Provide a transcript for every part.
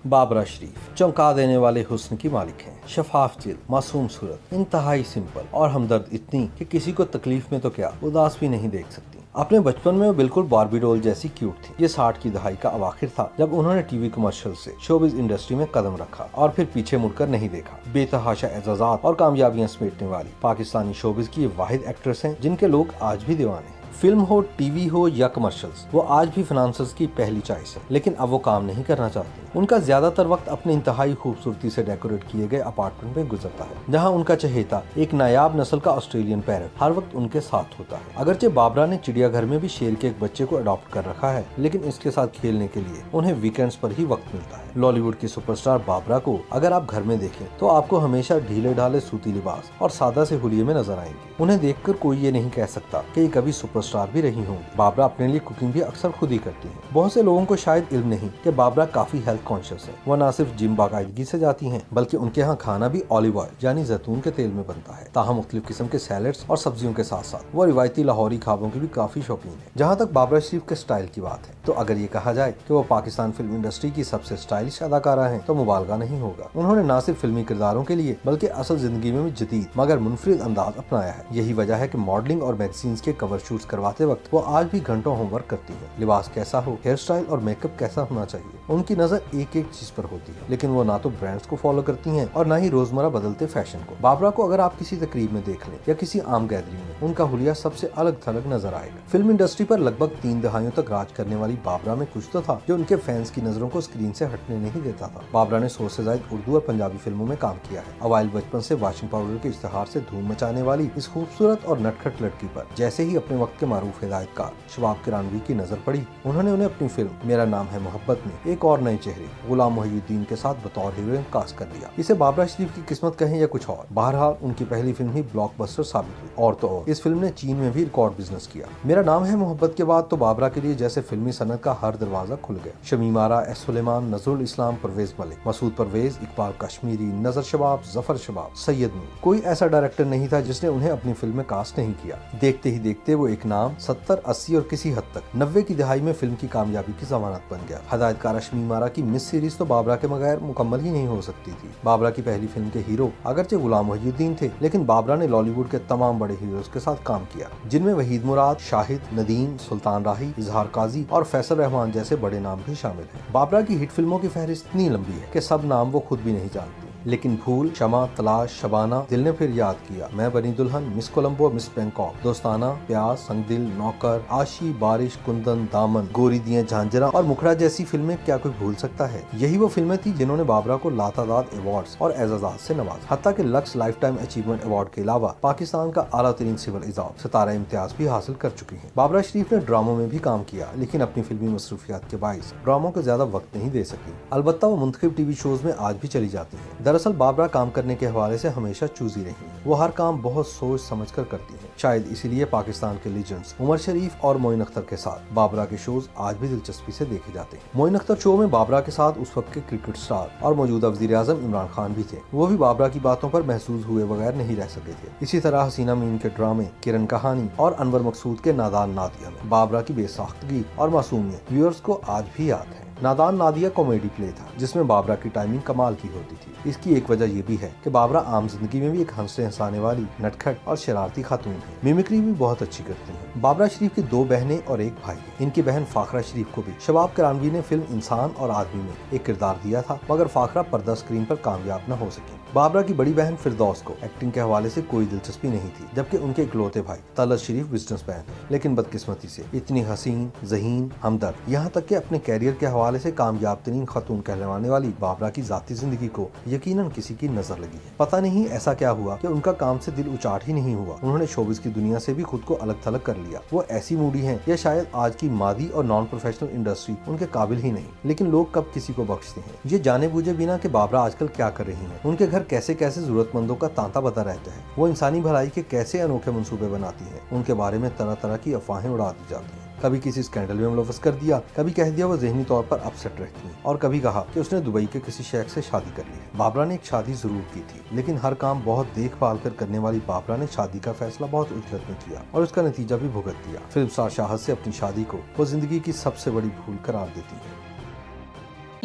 बाबरा शरीफ चौंका देने वाले हुस्न की मालिक हैं। शफाफ जिल्द, मासूम सूरत, इंतहाई सिंपल और हमदर्द इतनी कि किसी को तकलीफ में तो क्या उदास भी नहीं देख सकती। अपने बचपन में वो बिल्कुल बार्बी डॉल जैसी क्यूट थी। ये 60 की दहाई का अवाखिर था जब उन्होंने टीवी कमर्शियल से शोबिज इंडस्ट्री में कदम रखा और फिर पीछे मुड़कर नहीं देखा। बेतहाशा एजाजात और कामयाबियां समेटने वाली पाकिस्तानी शोबिज की ये वाहिद एक्ट्रेस हैं जिनके लोग आज भी दीवाने हैं। फिल्म हो, टीवी हो या कमर्शियल्स, वो आज भी फाइनेंसर्स की पहली चॉइस है। लेकिन अब वो काम नहीं करना चाहती। उनका ज्यादातर वक्त अपने इंतहाई खूबसूरती से डेकोरेट किए गए अपार्टमेंट में गुजरता है, जहां उनका चहेता एक नायाब नस्ल का ऑस्ट्रेलियन पैरट हर वक्त उनके साथ होता है। अगरचे बाबरा ने चिड़ियाघर में भी शेर के एक बच्चे को अडॉप्ट कर रखा है, लेकिन इसके साथ खेलने के लिए उन्हें वीकेंड्स पर ही वक्त मिलता है। लॉलीवुड की सुपरस्टार बाबरा को अगर आप घर में देखें तो आपको हमेशा ढीले ढाले सूती लिबास और सादा से हुलिये में नजर आएंगे। उन्हें देखकर कोई ये नहीं कह सकता कि ये कभी सुपरस्टार भी रही होंगी। बाबरा अपने लिए कुकिंग भी अक्सर खुद ही करती हैं। बहुत से लोगों को शायद इल्म नहीं कि बाबरा काफी हेल्थ कॉन्शियस है। वह न सिर्फ जिम बाकायदगी से जाती हैं, बल्कि उनके यहाँ खाना भी ऑलिव ऑयल यानी जैतून के तेल में बनता है। ताहम मुख्तलिफ किस्म के सैलेड्स और सब्जियों के साथ साथ वो रिवायती लाहौरी खाबों की भी काफी शौकीन है। जहाँ तक बाबरा शरीफ के स्टाइल की बात है तो अगर ये कहा जाए कि वो पाकिस्तान फिल्म इंडस्ट्री की सबसे स्टाइलिश अदाकारा है तो मुबालगा नहीं होगा। उन्होंने न सिर्फ फिल्मी किरदारों के लिए बल्कि असल जिंदगी में भी जदीद मगर मुनफरिद अंदाज अपनाया है। यही वजह है कि मॉडलिंग और मैगजीन्स के कवर शूट्स करवाते वक्त वो आज भी घंटों होमवर्क करती है। लिबास कैसा हो, हेयर स्टाइल और मेकअप कैसा होना चाहिए, उनकी नजर एक एक चीज पर होती है। लेकिन वो ना तो ब्रांड्स को फॉलो करती हैं और ना ही रोजमर्रा बदलते फैशन को। बाबरा को अगर आप किसी तकरीब में देख लें या किसी आम गैदरिंग में, उनका हुलिया सबसे अलग थलग नजर आएगा। फिल्म इंडस्ट्री पर लगभग 3 दहाइयों तक राज करने वाली बाबरा में कुछ तो था जो उनके फैंस की नजरों को स्क्रीन से हटने नहीं देता था। बाबरा ने 100 से ज्यादा उर्दू और पंजाबी फिल्मों में काम किया है। अवाइल बचपन से वॉशिंग पाउडर के इश्तिहार से धूम मचाने वाली इस खूबसूरत और नटखट लड़की पर जैसे ही अपने वक्त के मारूफ हिदायतकार शबाब किरानवी की नजर पड़ी, उन्होंने उन्हें अपनी फिल्म मेरा नाम है मोहब्बत में एक और नए चेहरे गुलाम मोहिउद्दीन के साथ बतौर हीरोइन कास्ट कर दिया। इसे बाबरा शरीफ की किस्मत कहें या कुछ और, बहरहाल उनकी पहली फिल्म ही ब्लॉकबस्टर साबित हुई। और तो और इस फिल्म ने चीन में भी रिकॉर्ड बिजनेस किया। मेरा नाम है मोहब्बत के बाद तो बाबरा के लिए जैसे फिल्मी सनत का हर दरवाजा खुल गया। शमीम आरा, एस सुलेमान, नजरुल इस्लाम, परवेज मलिक, मसूद परवेज, इकबाल कश्मीरी, नजर शबाब, जफर शबाब, सैयद नूर, कोई ऐसा डायरेक्टर नहीं था जिसने उन्हें अपनी फिल्म में कास्ट नहीं किया। देखते ही देखते वो एक नाम 70, 80 और किसी हद तक 90 की दहाई में फिल्म की कामयाबी की जमानत बन गया। हिदायतकार शमीम आरा की मिस सीरीज तो बाबरा के बगैर मुकम्मल ही नहीं हो सकती थी। बाबरा की पहली फिल्म के हीरो अगरचे गुलाम मोहिउद्दीन थे, लेकिन बाबरा ने लॉलीवुड के तमाम बड़े हीरोज के साथ काम किया, जिनमें वहीद मुराद, शाहिद, नदीम, सुल्तान राही, इजहार काजी और फैसल रहमान जैसे बड़े नाम भी शामिल हैं। बाबरा की हिट फिल्मों की फहरिस्त इतनी लंबी है कि सब नाम वो खुद भी नहीं जानती। लेकिन भूल, शमा, तलाश, शबाना, दिल ने फिर याद किया, मैं बनी दुल्हन, मिस कोलंबो, मिस बैंकॉक, दोस्ताना, प्यास, संगदिल, नौकर, आशी, बारिश, कुंदन, दामन, गोरी दिए झांझरा और मुखड़ा जैसी फिल्में क्या कोई भूल सकता है। यही वो फिल्में थी जिन्होंने बाबरा को लातादाद अवार्ड्स और एजाजात से नवाजा। हत्ता कि lux life time achievement award के अलावा पाकिस्तान का आला तरीन सिविल इजाफ सितारा इम्तियाज भी हासिल कर चुकी है। बाबरा शरीफ ने ड्रामों में भी काम किया, लेकिन अपनी फिल्मी मसरूफियात के बाइस ड्रामों को ज्यादा वक्त नहीं दे सकी। अलबत्ता वो मुंतखब टीवी शोज में आज भी चली जाती है। दरअसल बाबरा काम करने के हवाले से हमेशा चूजी रही हैं। वो हर काम बहुत सोच समझ कर करती हैं। शायद इसीलिए पाकिस्तान के लीजेंड्स उमर शरीफ और मोइन अख्तर के साथ बाबरा के शोज आज भी दिलचस्पी से देखे जाते हैं। मोइन अख्तर शो में बाबरा के साथ उस वक्त के क्रिकेट स्टार और मौजूदा वज़ीर आज़म इमरान खान भी थे। वो भी बाबरा की बातों पर महसूस हुए बगैर नहीं रह सके थे। इसी तरह हसीना मीन के ड्रामे, किरण कहानी और अनवर मकसूद के नादान नादिया में बाबरा की बेसाख्तगी और मासूमियत व्यूअर्स को आज भी याद है। नादान नादिया कॉमेडी प्ले था जिसमें बाबरा की टाइमिंग कमाल की होती थी। इसकी एक वजह यह भी है कि बाबरा आम जिंदगी में भी एक हंसने हंसाने वाली नटखट और शरारती खातून है। मिमिक्री भी बहुत अच्छी करती है। बाबरा शरीफ की 2 बहनें और एक भाई है। इनकी बहन फाखरा शरीफ को भी शबाब किरानवी ने फिल्म इंसान और आदमी में एक किरदार दिया था, मगर फाखरा पर्दा स्क्रीन पर कामयाब न हो सकी। बाबरा की बड़ी बहन फिरदौस को एक्टिंग के हवाले से कोई दिलचस्पी नहीं थी, जबकि उनके इकलौते भाई तलत शरीफ बिजनेसमैन है, लेकिन बदकिस्मती से इतनी हसीन, ज़हीन, हमदर्द, यहाँ तक कि अपने कैरियर के हवाले से कामयाब तरीन खातून कहलवाने वाली बाबरा की जाती जिंदगी को यकीनन किसी की नजर लगी है। पता नहीं ऐसा क्या हुआ कि उनका काम से दिल उचाट ही नहीं हुआ। उन्होंने शोबिस की दुनिया से भी खुद को अलग थलग कर लिया। वो ऐसी मूडी हैं या शायद आज की मादी और नॉन प्रोफेशनल इंडस्ट्री उनके काबिल ही नहीं। लेकिन लोग कब किसी को बख्शते हैं। ये जाने बूझे बिना कि बाबरा आजकल क्या कर रही हैं, उनके घर कैसे कैसे जरूरतमंदों का तांता बता रहता है, वो इंसानी भलाई के कैसे अनोखे मंसूबे बनाती हैं, उनके बारे में तरह तरह की अफवाहें उड़ा दी जाती हैं। कभी किसी स्कैंडल में मुलव्वस कर दिया, कभी कह दिया वो ज़हनी तौर पर अपसेट रहती हैं, और कभी कहा कि उसने दुबई के किसी शेख से शादी कर ली है। बाबरा ने एक शादी जरूर की थी, लेकिन हर काम बहुत देखभाल कर करने वाली बाबरा ने शादी का फैसला बहुत उजलत में किया और उसका नतीजा भी भुगत दिया। फिल्म स्टार शाहद से अपनी शादी को वो जिंदगी की सबसे बड़ी भूल करार देती है।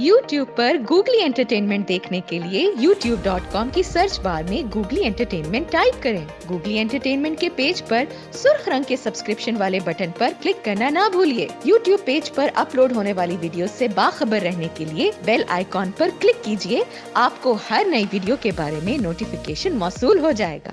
YouTube पर गूगली एंटरटेनमेंट देखने के लिए youtube.com की सर्च बार में गूगली एंटरटेनमेंट टाइप करें। गूगली एंटरटेनमेंट के पेज पर सुर्ख रंग के सब्सक्रिप्शन वाले बटन पर क्लिक करना ना भूलिए। YouTube पेज पर अपलोड होने वाली वीडियो से बाखबर रहने के लिए बेल आइकॉन पर क्लिक कीजिए। आपको हर नई वीडियो के बारे में नोटिफिकेशन मौसूल हो जाएगा।